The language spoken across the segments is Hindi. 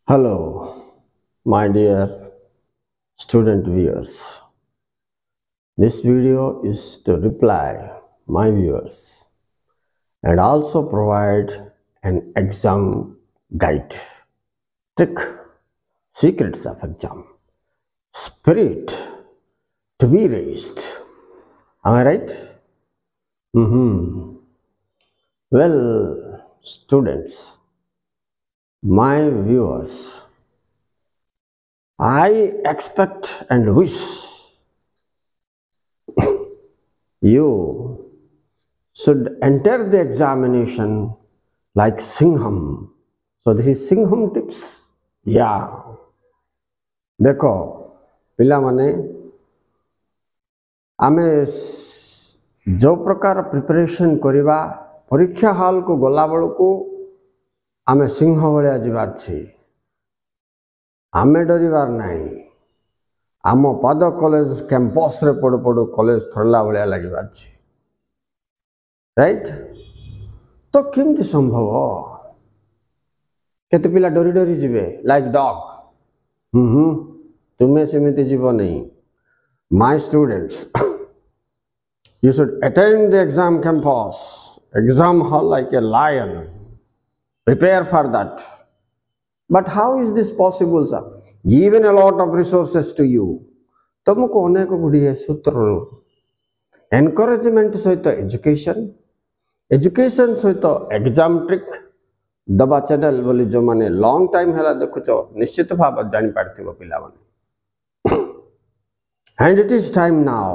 Hello, my dear student viewers. This video is to reply my viewers and also provide an exam guide. Trick, secrets of exam, spirit to be raised. Am I right? Well, students, my viewers, I expect and wish you should enter the examination like Singham. So this is Singham tips. Yeah. देखो पिला माने आमे जो प्रकार प्रिपरेशन करिबा परीक्षा हॉल को गला बेल को आमे सिंह भलिया जीवार छी आमे डरिवार नाही आम पद कॉलेज कैंपस रे पड़ पड़ कॉलेज थरला भलिया लागिबार छी राइट तो केमती संभव केते पिला डरी डरी जीवे लाइक डॉग तुम्हें सेमिति जीव नहीं my students you should attend the exam campus exam hall like a lion prepare for that but how is this possible sir given a lot of resources to you तुमको अनेक गुड़िए सूत्र एनकरेजमेंट सहित एजुकेशन सहित एग्जाम ट्रिक दबा चैनल बोली जो माने लॉन्ग टाइम है देखुच निश्चित भाव जानी पार्थिव पिला माने and it is time now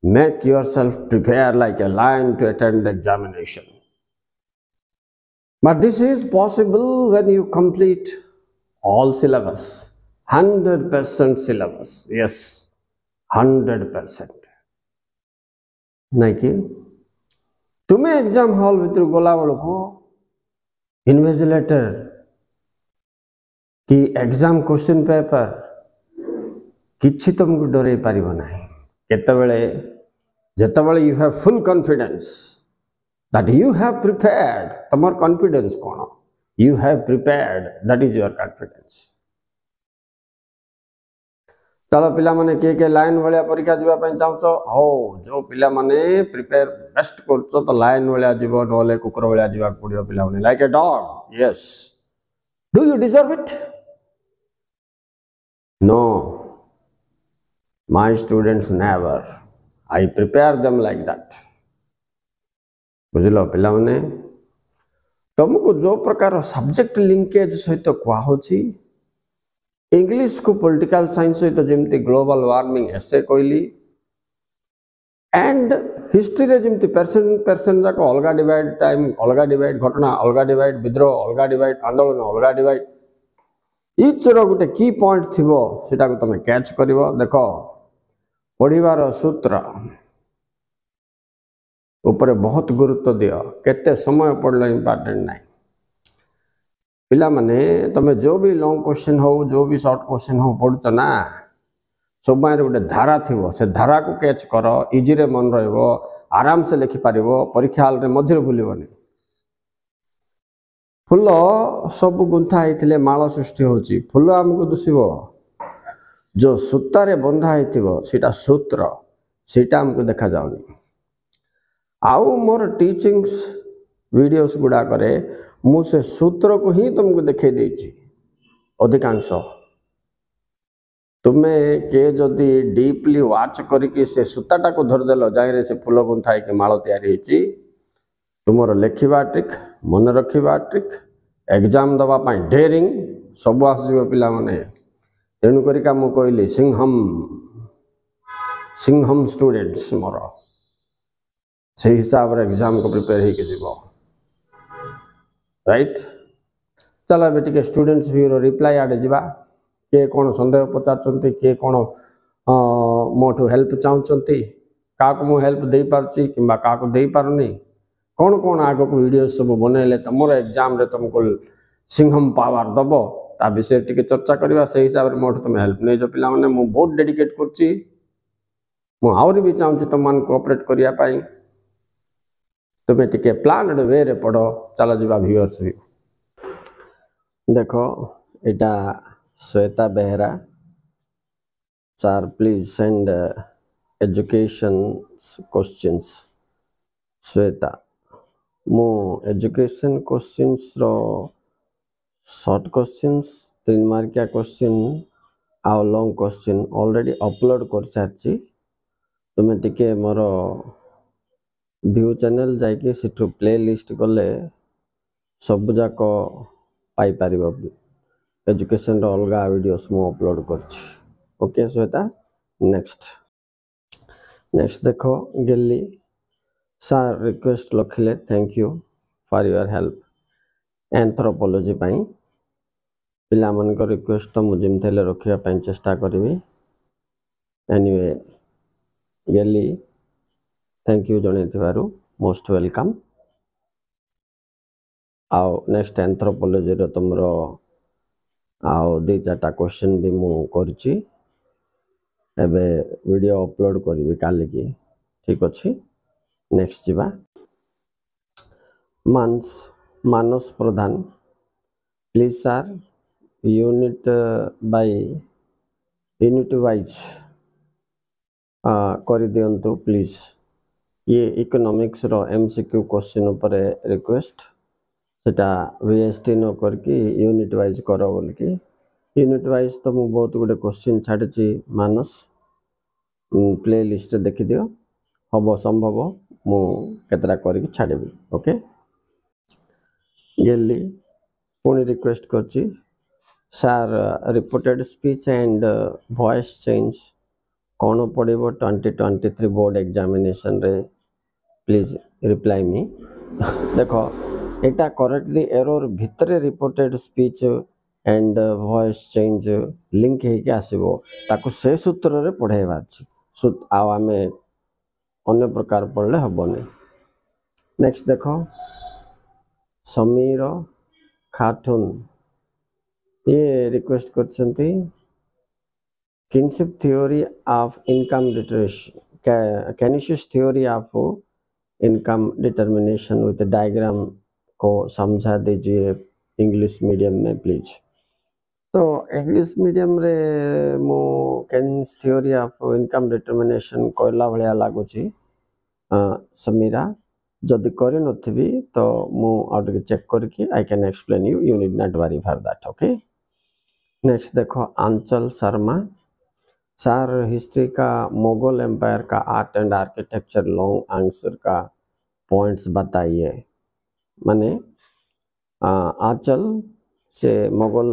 make yourself prepare like a lion to attend the examination but this is possible when you complete all syllabus 100% syllabus yes 100% नहीं कि तुम्हें एग्जाम हॉल भीतर गला बेल को इन्विजिलेटर कि एग्जाम क्वेश्चन पेपर किछि तुमको डरे पारिबो नाही केतबेले जेतबेले you have full confidence that you have prepared तमर कॉन्फिडेंस कोन you have prepared that is your confidence चलो पिला माने के लाइन वाला परीक्षा जीवा पय चाहछो हो जो पिला माने प्रिपेयर बेस्ट करछो तो लाइन वाला जीवो नोले कुकुर वाला जीवा पड़ियो पिला माने like a dog yes do you deserve it no my students never I prepare them like that बुझलो पिला माने तुमको जो प्रकार सब्जेक्ट लिंकेज सहित कहा होची इंग्लिश को पॉलिटिकल साइंस सहित जेमती ग्लोबल वार्मिंग एसे कहली एंड हिस्ट्री रे जेमती पर्सन जाक अलगा डिवाइड टाइम अलगा डिवाइड घटना अलगा डिवाइड विद्रोह अलगा डिवाइड आंदोलन अलगा डिवाइड इच रो गुटे की पॉइंट थिबो सेटा को तमे कैच करिवो देखो पढ़िबार सूत्र ऊपर बहुत गुरुत्व दियो केते समय पढ़लो इंपोर्टेंट नाही पिला माने तमे जो भी लॉन्ग क्वेश्चन हो जो भी शॉर्ट क्वेश्चन हो पढ़छ ना सब मारे गोटे धारा थिबो से धारा को कैच करो इजी रे मन रहइबो आराम से लिखि पारिबो परीक्षा हॉल रे मझिर भूलिबोनी फूल सब गुंथा होइतिले माळ सृष्टि होची फूल हमको दुसिबो जो सूतारे बंधा होता सूत्र सीटा हमको देखा जाऊनी आउ मोर टीचिंग्स वीडियोस गुड़ा करे मुझे सूत्र को ही तुमको देखे देछि अधिकांश तुम्हें के जदि डीपली वाच करके से सूताटा को धरदेल जाए से फूल गुंथा के माଳ तैयारी होती तुमर लेखिबा ट्रिक मन रखिबा ट्रिक एग्जाम दबा पाई डेरिंग सब आसजिबो पिला माने तेणु करिका मु कहली सिंहम स्टूडेंट्स मोर से हिसाब रे एग्जाम को प्रिपेयर ही के जीवो राइट चलो अबे टिके स्टूडेंट्स भी रिप्लाई आडे जीवा के कोन संदेह पचारचंती के कोन मोठो हेल्प चाहचंती काको मु हेल्प देई पारची किबा काको देई पारुनी कौन कौन आग को वीडियो सब बनइले तुम एग्जाम रे तुमको सिंहम पावर दबो ता विषय टिके चर्चा करवा से हिसाब रे मोठ तुम हेल्प नै जो पिला माने मु बहुत डेडिकेट करची मु आउरी भी चाहूची तुम मान कोऑपरेट करिया पाई तुम टिके प्लान्ड वे रे पढ़ो चलो जीवा व्यूअर्स भी देखो एटा Shweta Behera sir please send education questions Shweta मु एजुकेशन क्वेश्चंस रो शॉर्ट क्वेश्चंस 3 मार्किया क्वेश्चन आ लॉन्ग क्वेश्चन ऑलरेडी अपलोड कर सारची तुमे टिके मोर व्यू चैनल जाइके सिटू प्लेलिस्ट गले सब जाक पाई परिबो एजुकेशन रो अलगा वीडियोस मु अपलोड करछि ओके श्वेता नेक्स्ट देखो गेली सर रिक्वेस्ट लखिले thank you for your help anthropology पाई पिला मन को रिक्वेस्ट तो मुझे थेले रखिया पाई चेष्टा करिवि एनीवे गेली थैंक यू जणे थिबारु मोस्ट वेलकम आओ नेक्स्ट एंथ्रोपोलॉजी रो तुमरो आओ दे चारटा क्वेश्चन भी मु करछि एबे वीडियो अपलोड करिवि काली की ठीक अछि नेक्स्ट जीवा मानस प्रधान प्लीज सर यूनिट वाइज कर दियंतु प्लीज ये इकोनॉमिक्स रो एमसीक्यू क्वेश्चन ऊपर रिक्वेस्ट सेटा वीएसटी न करके यूनिट वाइज करो बोल के यूनिट वाइज तो मु बहुत गुडे क्वेश्चन छाड़ी मानस प्ले लिस्ट देखि दियो हम संभव मु केतरा करके छाड़बी ओके गेली पुणी रिक्वेस्ट करची sir reported speech and voice change कौन पड़ो 2023 बोर्ड एग्जामिनेशन रे प्लीज रिप्लाई मी देखो एटा करेक्टली एरर भितरे reported speech and voice change link होके आसो ताकू से सूत्र रे पढ़ाइबार आम अन्य प्रकार पढ़ले हेनी नेक्स्ट देखो समीर खाटून ये रिक्वेस्ट करछंती kinship theory of income determination Keynesian theory of income determination with diagram को समझा दीजिए इंग्लिश मीडियम में प्लीज तो इंग्लिश मीडियम रे मो Keynes theory of income determination कहला भलिया लागुची समीरा जदि करि नथिबी तो मु आउट चेक करके I can explain you need not worry for that okay next देखो आंचल शर्मा सर हिस्ट्री का मुगल एम्पायर का art and architecture long answer का पॉइंट्स बताइए माने आंचल से मुगल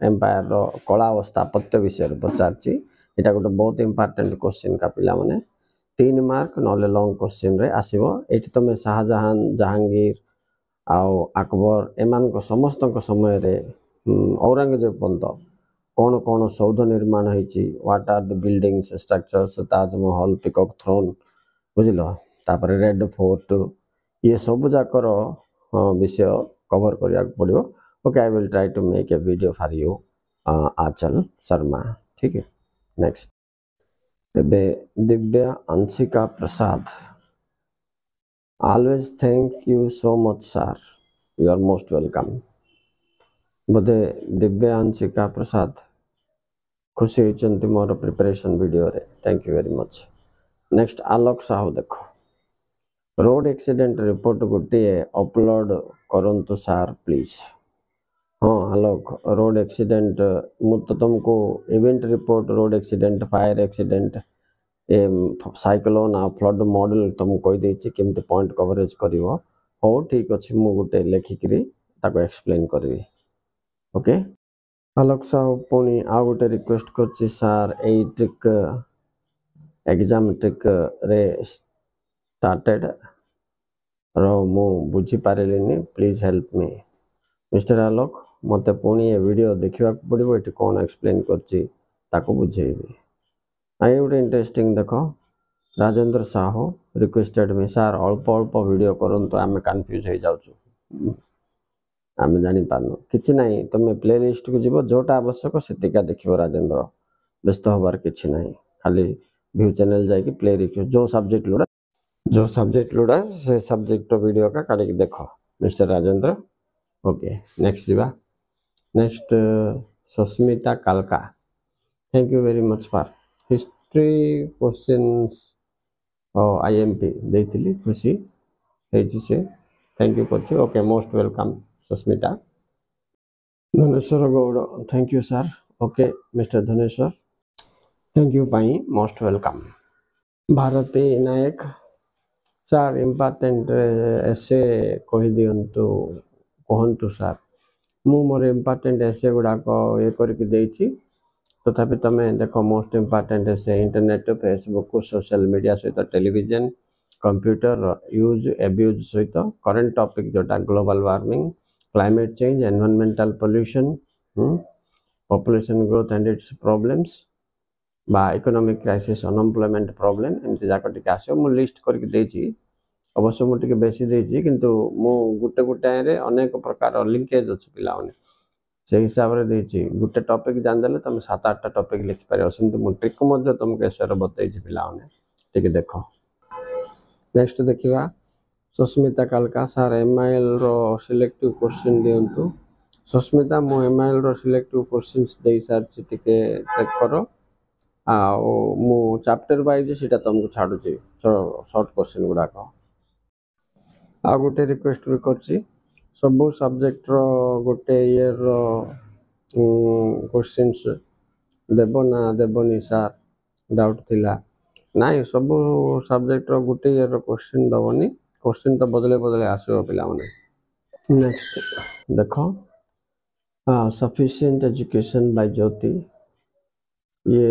एम्पायर रो कला और स्थापत्य विषय पचारची एटा गोटे बहुत इंपोर्टेंट क्वेश्चन का पिला माने 3 मार्क नले लॉन्ग क्वेश्चन रे आसीबो एठी तमे शाहजहां जहांगीर आओ अकबर एमान को समस्त को समय रे औरंगजेब पंत कौन कौन सौध निर्माण होईची what are the buildings structures Taj Mahal peacock throne बुझिलो तापर रेड फोर्ट ये सब जाकर विषय कवर करिया पड़िबो okay I will try to make a video for you Anchal Sharma ठीक है next Divya Anshika Prasad always thank you so much sir you are most welcome बोधे दिव्या अंशिका प्रसाद खुशी होती मोर प्रिपरेशन वीडियो रे thank you very much next Alok Sahu देखो रोड एक्सीडेंट रिपोर्ट गोटे अपलोड करंतु सर प्लीज हाँ आलोक रोड एक्सीडेंट मु तो तुमको event report road accident fire accident cyclone आ फ्लड मॉडल तुमको कही देछि केमते पॉइंट कवरेज करिवो हो ठीक अछि मु गोटे लेखिकरी ताको एक्सप्लेन करबी ओके आलोक साहू पुणी आ गोटे रिक्वेस्ट करछि sir a trick exam trick रे स्टार्टेड रो मु बुझी पारिलिनी प्लीज हेल्प मी मिस्टर आलोक मते पुणी ए वीडियो देखिबा पड़िबो एठी कोन एक्सप्लेन करछि ताको बुझेबी आई गोटे इंटरेस्टिंग देखो राजेंद्र साहू रिक्वेस्टेड मी सर अल्प अल्प वीडियो करंतु आमे कंफ्यूज हो जाउछु आमे जानि पारनु किछि नाही तमे प्लेलिस्ट को जीवो जोटा आवश्यक सेतिका देखिबो राजेंद्र व्यस्त होबार किछि नाही खाली व्यू चैनल जाई कि प्ले रिक्वेस्ट जो सब्जेक्ट लोड़ा से सब्जेक्ट वीडियो का काढी देखो mister Rajendra okay next Jiva next Sasmita कालका thank you very much for history questions IMP देइथिली खुशी हेछि से थैंक यू करछि okay most welcome Sasmita Dhaneswar Gaur thank you sir okay mister Dhaneswar thank you पाई most welcome Bharati Nayak sir important essay कहि दियंतु कहंतु सर मु मोर इम्पोर्टेंट एसे गुड़ाक ये करके देछि तथापि तमें देख मोस्ट इम्पोर्टेंट एसे इंटरनेट फेसबुक सोशल मीडिया सहित टेलीविजन कंप्यूटर यूज एब्यूज सहित करंट टॉपिक जोटा global warming climate change environmental pollution population growth and it's problems बा इकोनॉमिक क्राइसिस अनएम्प्लॉयमेंट प्रॉब्लम एमती जाक टिके आसो मु लिस्ट करके देछि अवश्य मु टिके बेसी देछि किंतु मु गुटे गुटे रे अनेक प्रकार लिंकेज अछि पिला माने से हिसाब रे देछि गुटे टॉपिक जान देले तुम 7-8 टॉपिक लिखि पारे असिंतु मु ट्रिक मध्ये तुमके एसर बतैछि पिला माने टिके देखो नेक्स्ट देखिबा सुस्मिता कालका सर एमआईएल रो सिलेक्टिव क्वेश्चन दियंतु सुस्मिता मु एमआईएल रो सिलेक्टिव क्वेश्चंस देई सारछि टिके चेक करो मु चैप्टर वाइज सीटा तुमको छाड़ुची शॉर्ट क्वेश्चन गुड़ाक आ गोटे रिक्वेस्ट भी करछि सब सब्जेक्ट रो गोटे ईयर रो क्वेश्चंस देबो ना देबोनी सर डाउट थिला नाइ सब सब्जेक्ट रो गोटे ईयर रो क्वेश्चन दबोनी क्वेश्चन तो बदले बदले आसो पिला माने नेक्स्ट देखो सफिशिएंट एजुकेशन बाय ज्योति ये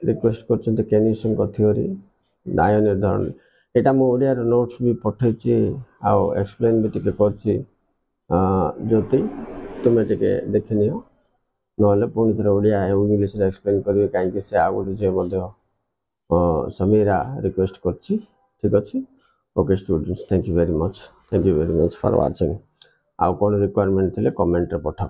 रिक्वेस्ट करछन्ते कैनिसन को थ्योरी दाय निर्धारण एटा मो ओडिया रो नोट्स भी पठाइछि आ एक्सप्लेन भी टिके करछि ज्योति तुमे टिके देखिनियो नहले पुणी थोड़ा ओडिया इंग्लिश रे एक्सप्लेन करिवे काई कि से आ गोटे जे मध्ये समीरा रिक्वेस्ट करछि ठीक अछि okay students thank you very much for watching आ कोन रिक्वायरमेंट थिले कमेंट रे पठा